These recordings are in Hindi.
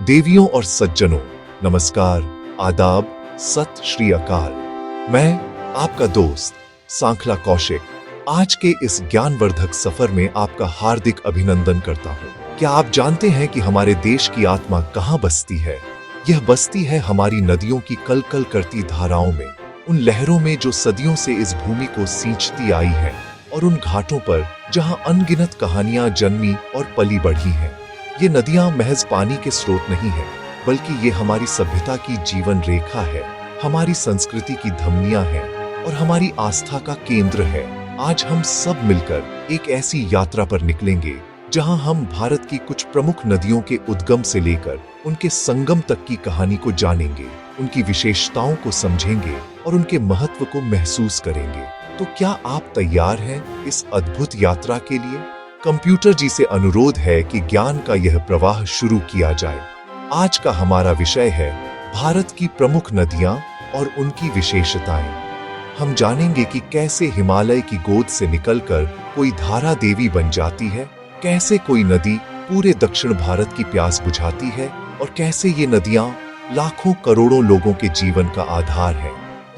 देवियों और सज्जनों, नमस्कार, आदाब, सत श्री अकाल। मैं आपका दोस्त सांखला कौशिक आज के इस ज्ञानवर्धक सफर में आपका हार्दिक अभिनंदन करता हूँ। क्या आप जानते हैं कि हमारे देश की आत्मा कहाँ बसती है? यह बसती है हमारी नदियों की कलकल करती धाराओं में, उन लहरों में जो सदियों से इस भूमि को सींचती आई हैं, और उन घाटों पर जहाँ अनगिनत कहानियां जन्मी और पली बढ़ी हैं। ये नदियां महज पानी के स्रोत नहीं है, बल्कि ये हमारी सभ्यता की जीवन रेखा है, हमारी संस्कृति की धमनियां हैं और हमारी आस्था का केंद्र है। आज हम सब मिलकर एक ऐसी यात्रा पर निकलेंगे जहां हम भारत की कुछ प्रमुख नदियों के उद्गम से लेकर उनके संगम तक की कहानी को जानेंगे, उनकी विशेषताओं को समझेंगे और उनके महत्व को महसूस करेंगे। तो क्या आप तैयार हैं इस अद्भुत यात्रा के लिए? कंप्यूटर जी से अनुरोध है कि ज्ञान का यह प्रवाह शुरू किया जाए। आज का हमारा विषय है भारत की प्रमुख नदियां और उनकी विशेषताएं। हम जानेंगे कि कैसे हिमालय की गोद से निकलकर कोई धारा देवी बन जाती है, कैसे कोई नदी पूरे दक्षिण भारत की प्यास बुझाती है और कैसे ये नदियां लाखों करोड़ों लोगों के जीवन का आधार है।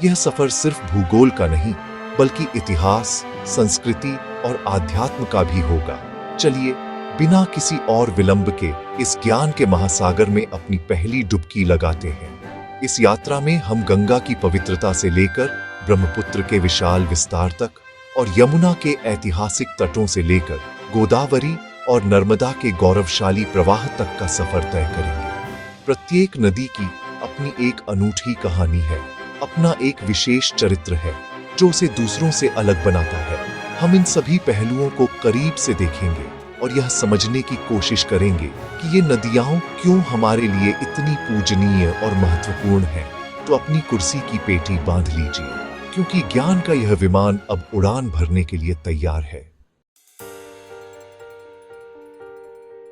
यह सफर सिर्फ भूगोल का नहीं, बल्कि इतिहास, संस्कृति और आध्यात्म का भी होगा। चलिए बिना किसी और विलंब के इस ज्ञान के महासागर में अपनी पहली डुबकी लगाते हैं। इस यात्रा में हम गंगा की पवित्रता से लेकर ब्रह्मपुत्र के विशाल विस्तार तक और यमुना के ऐतिहासिक तटों से लेकर गोदावरी और नर्मदा के गौरवशाली प्रवाह तक का सफर तय करेंगे। प्रत्येक नदी की अपनी एक अनूठी कहानी है, अपना एक विशेष चरित्र है जो उसे दूसरों से अलग बनाता है। हम इन सभी पहलुओं को करीब से देखेंगे और यह समझने की कोशिश करेंगे कि ये नदियां क्यों हमारे लिए इतनी पूजनीय और महत्वपूर्ण हैं। तो अपनी कुर्सी की पेटी बांध लीजिए, क्योंकि ज्ञान का यह विमान अब उड़ान भरने के लिए तैयार है।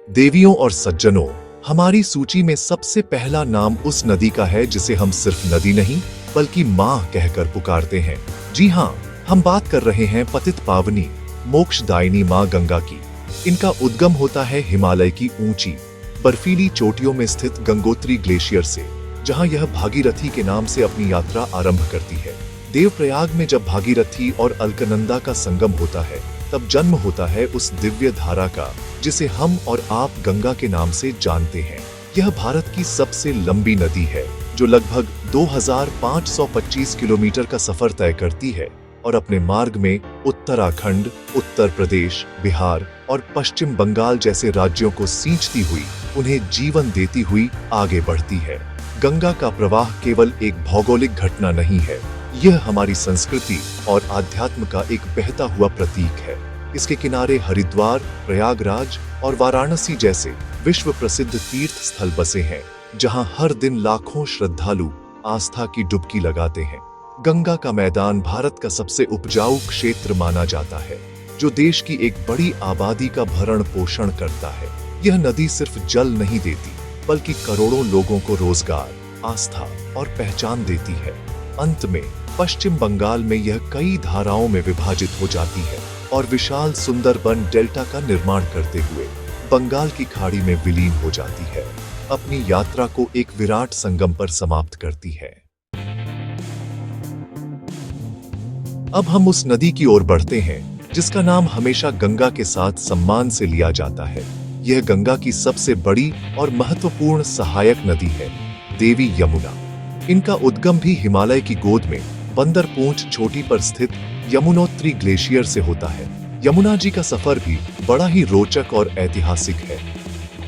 देवियों और सज्जनों, हमारी सूची में सबसे पहला नाम उस नदी का है जिसे हम सिर्फ नदी नहीं बल्कि मां कहकर पुकारते हैं। जी हाँ, हम बात कर रहे हैं पतित पावनी, मोक्षदायिनी मां गंगा की। इनका उद्गम होता है हिमालय की ऊंची बर्फीली चोटियों में स्थित गंगोत्री ग्लेशियर से, जहां यह भागीरथी के नाम से अपनी यात्रा आरंभ करती है। देवप्रयाग में जब भागीरथी और अलकनंदा का संगम होता है, तब जन्म होता है उस दिव्य धारा का जिसे हम और आप गंगा के नाम से जानते हैं। यह भारत की सबसे लंबी नदी है, जो लगभग 2525 किलोमीटर का सफर तय करती है और अपने मार्ग में उत्तराखंड, उत्तर प्रदेश, बिहार और पश्चिम बंगाल जैसे राज्यों को सींचती हुई, उन्हें जीवन देती हुई आगे बढ़ती है। गंगा का प्रवाह केवल एक भौगोलिक घटना नहीं है, यह हमारी संस्कृति और आध्यात्म का एक बहता हुआ प्रतीक है। इसके किनारे हरिद्वार, प्रयागराज और वाराणसी जैसे विश्व प्रसिद्ध तीर्थ स्थल बसे हैं, जहां हर दिन लाखों श्रद्धालु आस्था की डुबकी लगाते हैं। गंगा का मैदान भारत का सबसे उपजाऊ क्षेत्र माना जाता है, जो देश की एक बड़ी आबादी का भरण पोषण करता है। यह नदी सिर्फ जल नहीं देती, बल्कि करोड़ों लोगों को रोजगार, आस्था और पहचान देती है। अंत में पश्चिम बंगाल में यह कई धाराओं में विभाजित हो जाती है और विशाल सुंदरबन डेल्टा का निर्माण करते हुए बंगाल की खाड़ी में विलीन हो जाती है, अपनी यात्रा को एक विराट संगम पर समाप्त करती है। अब हम उस नदी की ओर बढ़ते हैं जिसका नाम हमेशा गंगा के साथ सम्मान से लिया जाता है। यह गंगा की सबसे बड़ी और महत्वपूर्ण सहायक नदी है, देवी यमुना। इनका उद्गम भी हिमालय की गोद में बंदरपूंछ चोटी पर स्थित यमुनोत्री ग्लेशियर से होता है। यमुना जी का सफर भी बड़ा ही रोचक और ऐतिहासिक है।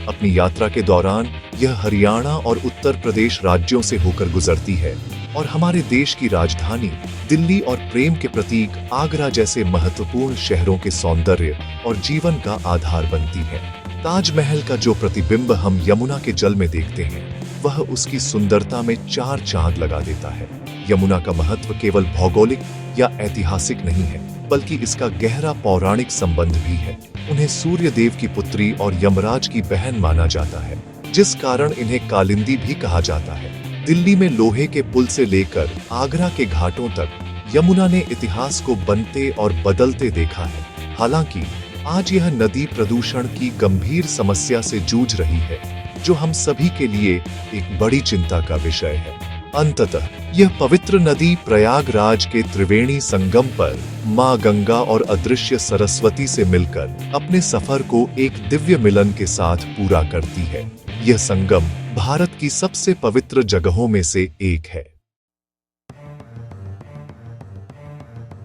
अपनी यात्रा के दौरान यह हरियाणा और उत्तर प्रदेश राज्यों से होकर गुजरती है और हमारे देश की राजधानी दिल्ली और प्रेम के प्रतीक आगरा जैसे महत्वपूर्ण शहरों के सौंदर्य और जीवन का आधार बनती है। ताजमहल का जो प्रतिबिंब हम यमुना के जल में देखते हैं, वह उसकी सुंदरता में चार चांद लगा देता है। यमुना का महत्व केवल भौगोलिक या ऐतिहासिक नहीं है, बल्कि इसका गहरा पौराणिक संबंध भी है। उन्हें सूर्य देव की पुत्री और यमराज की बहन माना जाता है, जिस कारण इन्हें कालिंदी भी कहा जाता है। दिल्ली में लोहे के पुल से लेकर आगरा के घाटों तक यमुना ने इतिहास को बनते और बदलते देखा है। हालांकि आज यह नदी प्रदूषण की गंभीर समस्या से जूझ रही है, जो हम सभी के लिए एक बड़ी चिंता का विषय है। अंततः यह पवित्र नदी प्रयागराज के त्रिवेणी संगम पर मां गंगा और अदृश्य सरस्वती से मिलकर अपने सफर को एक दिव्य मिलन के साथ पूरा करती है। यह संगम भारत की सबसे पवित्र जगहों में से एक है।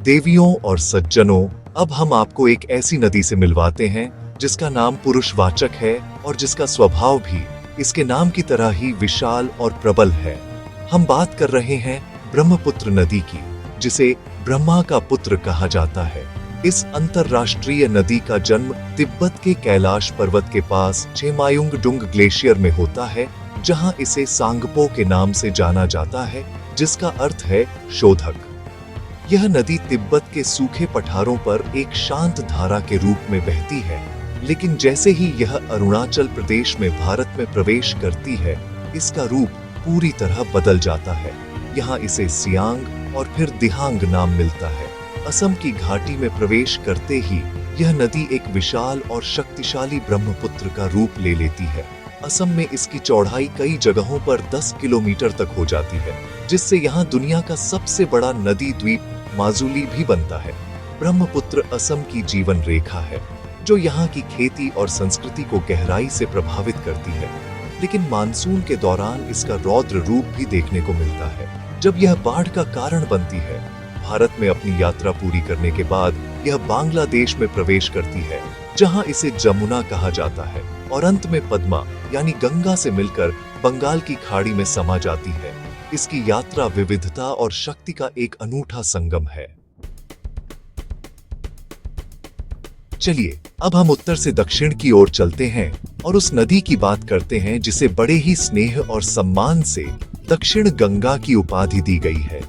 देवियों और सज्जनों, अब हम आपको एक ऐसी नदी से मिलवाते हैं जिसका नाम पुरुषवाचक है और जिसका स्वभाव भी इसके नाम की तरह ही विशाल और प्रबल है। हम बात कर रहे हैं ब्रह्मपुत्र नदी की, जिसे ब्रह्मा का पुत्र कहा जाता है। इस अंतरराष्ट्रीय नदी का जन्म तिब्बत के कैलाश पर्वत के पास चेमायुंगडुंग ग्लेशियर में होता है, जहां इसे सांगपो के नाम से जाना जाता है, जिसका अर्थ है शोधक। यह नदी तिब्बत के सूखे पठारों पर एक शांत धारा के रूप में बहती है, लेकिन जैसे ही यह अरुणाचल प्रदेश में भारत में प्रवेश करती है, इसका रूप पूरी तरह बदल जाता है। यहाँ इसे सियांग और फिर दिहांग नाम मिलता है। असम की घाटी में प्रवेश करते ही यह नदी एक विशाल और शक्तिशाली ब्रह्मपुत्र का रूप ले लेती है। असम में इसकी चौड़ाई कई जगहों पर 10 किलोमीटर तक हो जाती है, जिससे यहाँ दुनिया का सबसे बड़ा नदी द्वीप माजुली भी बनता है। ब्रह्मपुत्र असम की जीवन रेखा है, जो यहाँ की खेती और संस्कृति को गहराई से प्रभावित करती है। लेकिन मानसून के दौरान इसका रौद्र रूप भी देखने को मिलता है, जब यह बाढ़ का कारण बनती है। भारत में अपनी यात्रा पूरी करने के बाद यह बांग्लादेश में प्रवेश करती है, जहाँ इसे जमुना कहा जाता है, और अंत में पद्मा यानी गंगा से मिलकर बंगाल की खाड़ी में समा जाती है। इसकी यात्रा विविधता और शक्ति का एक अनूठा संगम है। चलिए अब हम उत्तर से दक्षिण की ओर चलते हैं और उस नदी की बात करते हैं जिसे बड़े ही स्नेह और सम्मान से दक्षिण गंगा की उपाधि दी गई है।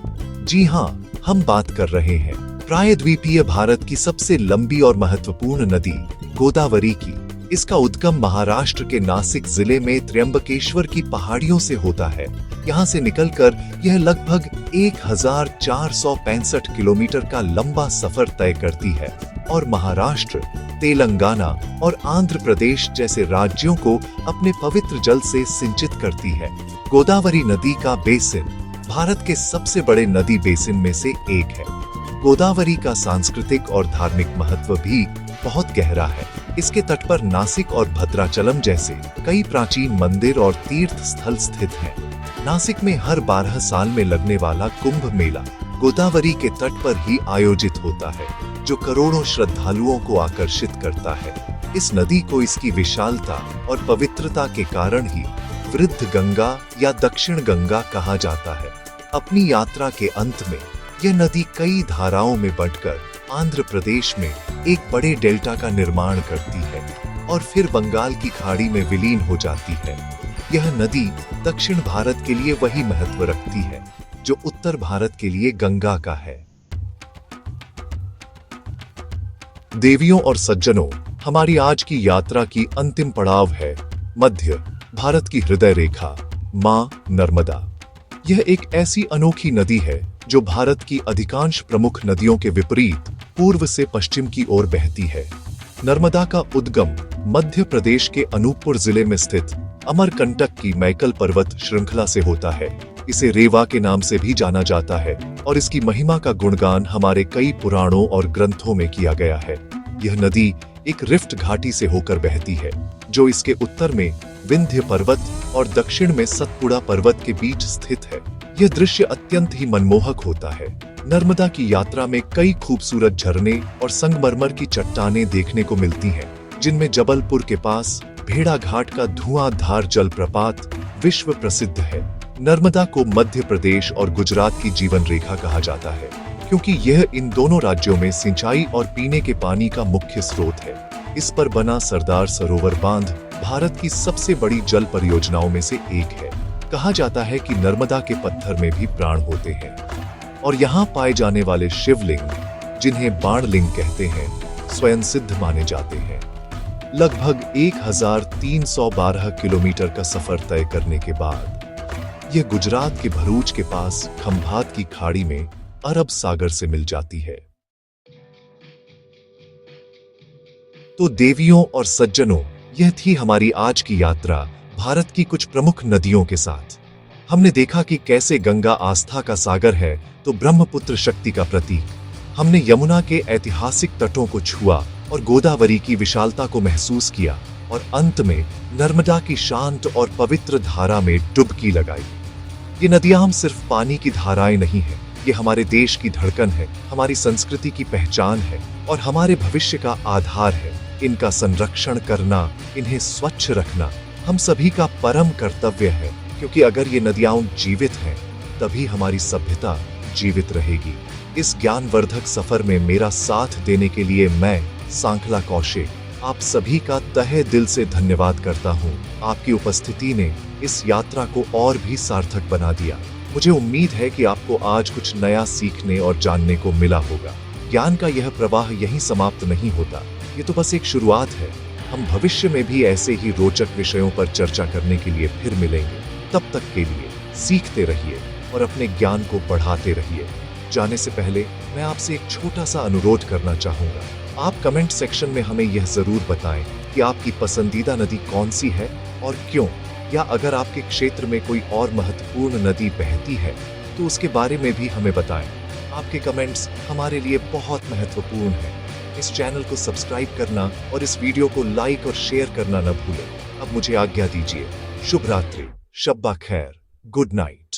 जी हाँ, हम बात कर रहे हैं प्रायद्वीपीय भारत की सबसे लंबी और महत्वपूर्ण नदी गोदावरी की। इसका उद्गम महाराष्ट्र के नासिक जिले में त्र्यंबकेश्वर की पहाड़ियों से होता है। यहाँ से निकलकर यह लगभग 1465 किलोमीटर का लंबा सफर तय करती है और महाराष्ट्र, तेलंगाना और आंध्र प्रदेश जैसे राज्यों को अपने पवित्र जल से सिंचित करती है। गोदावरी नदी का बेसिन भारत के सबसे बड़े नदी बेसिन में से एक है। गोदावरी का सांस्कृतिक और धार्मिक महत्व भी बहुत गहरा है। इसके तट पर नासिक और भद्राचलम जैसे कई प्राचीन मंदिर और तीर्थ स्थल स्थित हैं। नासिक में हर 12 साल में लगने वाला कुंभ मेला गोदावरी के तट पर ही आयोजित होता है, जो करोड़ों श्रद्धालुओं को आकर्षित करता है। इस नदी को इसकी विशालता और पवित्रता के कारण ही वृद्ध गंगा या दक्षिण गंगा कहा जाता है। अपनी यात्रा के अंत में यह नदी कई धाराओं में बंटकर आंध्र प्रदेश में एक बड़े डेल्टा का निर्माण करती है और फिर बंगाल की खाड़ी में विलीन हो जाती है। यह नदी दक्षिण भारत के लिए वही महत्व रखती है जो उत्तर भारत के लिए गंगा का है। देवियों और सज्जनों, हमारी आज की यात्रा की अंतिम पड़ाव है मध्य भारत की हृदय रेखा, मां नर्मदा। यह एक ऐसी अनोखी नदी है जो भारत की अधिकांश प्रमुख नदियों के विपरीत पूर्व से पश्चिम की ओर बहती है। नर्मदा का उद्गम मध्य प्रदेश के अनूपपुर जिले में स्थित अमरकंटक की मैकल पर्वत श्रृंखला से होता है। इसे रेवा के नाम से भी जाना जाता है और इसकी महिमा का गुणगान हमारे कई पुराणों और ग्रंथों में किया गया है। यह नदी एक रिफ्ट घाटी से होकर बहती है, जो इसके उत्तर में विंध्य पर्वत और दक्षिण में सतपुड़ा पर्वत के बीच स्थित है। यह दृश्य अत्यंत ही मनमोहक होता है। नर्मदा की यात्रा में कई खूबसूरत झरने और संगमरमर की चट्टानें देखने को मिलती हैं, जिनमें जबलपुर के पास भेड़ा घाट का धुआंधार जलप्रपात विश्व प्रसिद्ध है। नर्मदा को मध्य प्रदेश और गुजरात की जीवन रेखा कहा जाता है, क्योंकि यह इन दोनों राज्यों में सिंचाई और पीने के पानी का मुख्य स्रोत है। इस पर बना सरदार सरोवर बांध भारत की सबसे बड़ी जल परियोजनाओं में से एक है। कहा जाता है कि नर्मदा के पत्थर में भी प्राण होते हैं और यहाँ पाए जाने वाले शिवलिंग, जिन्हें बाणलिंग कहते हैं, स्वयं सिद्ध माने जाते हैं। लगभग 1312 किलोमीटर का सफर तय करने के बाद यह गुजरात के भरूच के पास खंभात की खाड़ी में अरब सागर से मिल जाती है। तो देवियों और सज्जनों, यह थी हमारी आज की यात्रा भारत की कुछ प्रमुख नदियों के साथ। हमने देखा कि कैसे गंगा आस्था का सागर है तो ब्रह्मपुत्र शक्ति का प्रतीक। हमने यमुना के ऐतिहासिक तटों को छुआ और गोदावरी की विशालता को महसूस किया और अंत में नर्मदा की शांत और पवित्र धारा में डुबकी लगाई। ये नदियां सिर्फ पानी की धाराएं नहीं हैं, ये हमारे देश की धड़कन है, हमारी संस्कृति की पहचान है और हमारे भविष्य का आधार है। इनका संरक्षण करना, इन्हें स्वच्छ रखना हम सभी का परम कर्तव्य है, क्योंकि अगर ये नदियां जीवित हैं तभी हमारी सभ्यता जीवित रहेगी। इस ज्ञानवर्धक सफर में मेरा साथ देने के लिए मैं सांखला कौशिक आप सभी का तहे दिल से धन्यवाद करता हूँ। आपकी उपस्थिति ने इस यात्रा को और भी सार्थक बना दिया। मुझे उम्मीद है कि आपको आज कुछ नया सीखने और जानने को मिला होगा। ज्ञान का यह प्रवाह यहीं समाप्त नहीं होता, ये तो बस एक शुरुआत है। हम भविष्य में भी ऐसे ही रोचक विषयों पर चर्चा करने के लिए फिर मिलेंगे। तब तक के लिए सीखते रहिए और अपने ज्ञान को बढ़ाते रहिए। जाने से पहले मैं आपसे एक छोटा सा अनुरोध करना चाहूंगा। आप कमेंट सेक्शन में हमें यह जरूर बताएं कि आपकी पसंदीदा नदी कौन सी है और क्यों, या अगर आपके क्षेत्र में कोई और महत्वपूर्ण नदी बहती है तो उसके बारे में भी हमें बताएं। आपके कमेंट्स हमारे लिए बहुत महत्वपूर्ण हैं। इस चैनल को सब्सक्राइब करना और इस वीडियो को लाइक और शेयर करना न भूलें। अब मुझे आज्ञा दीजिए। शुभ रात्रि, शब्बा खैर, गुड नाइट।